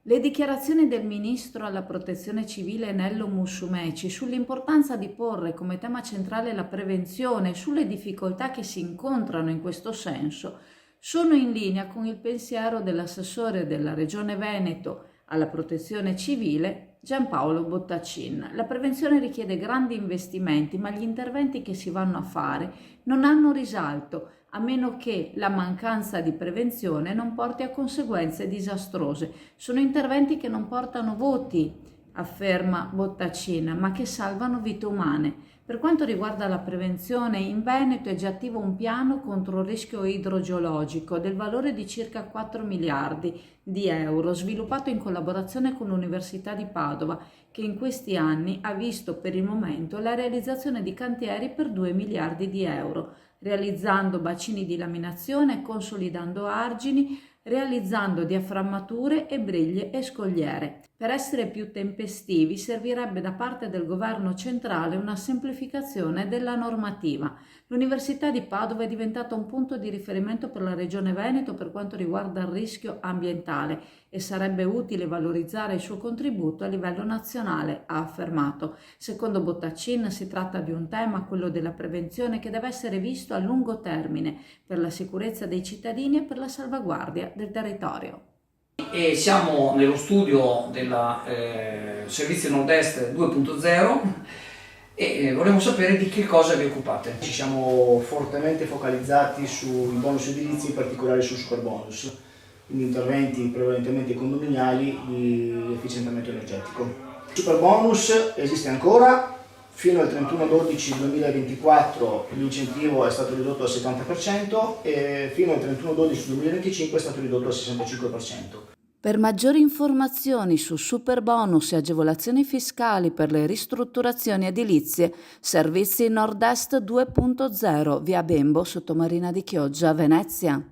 Le dichiarazioni del ministro alla Protezione Civile Nello Musumeci sull'importanza di porre come tema centrale la prevenzione e sulle difficoltà che si incontrano in questo senso sono in linea con il pensiero dell'assessore della Regione Veneto alla Protezione Civile Giampaolo Bottacin. La prevenzione richiede grandi investimenti, ma gli interventi che si vanno a fare non hanno risalto, a meno che la mancanza di prevenzione non porti a conseguenze disastrose. Sono interventi che non portano voti, afferma Bottacin, ma che salvano vite umane. Per quanto riguarda la prevenzione, in Veneto è già attivo un piano contro il rischio idrogeologico del valore di circa 4 miliardi di euro, sviluppato in collaborazione con l'Università di Padova, che in questi anni ha visto per il momento la realizzazione di cantieri per 2 miliardi di euro, realizzando bacini di laminazione, consolidando argini, realizzando diaframmature e briglie e scogliere. Per essere più tempestivi servirebbe da parte del governo centrale una semplificazione della normativa. L'Università di Padova è diventata un punto di riferimento per la Regione Veneto per quanto riguarda il rischio ambientale e sarebbe utile valorizzare il suo contributo a livello nazionale, ha affermato. Secondo Bottacin si tratta di un tema, quello della prevenzione, che deve essere visto a lungo termine per la sicurezza dei cittadini e per la salvaguardia del territorio. E siamo nello studio del Servizio Nord-Est 2.0 e vorremmo sapere di che cosa vi occupate. Ci siamo fortemente focalizzati sui bonus edilizi, in particolare sul superbonus, quindi interventi prevalentemente condominiali di efficientamento energetico. Il superbonus esiste ancora, fino al 31/12/2024 l'incentivo è stato ridotto al 70% e fino al 31/12/2025 è stato ridotto al 65%. Per maggiori informazioni su superbonus e agevolazioni fiscali per le ristrutturazioni edilizie, Servizi Nord-Est 2.0, via Bembo, Sottomarina di Chioggia, Venezia.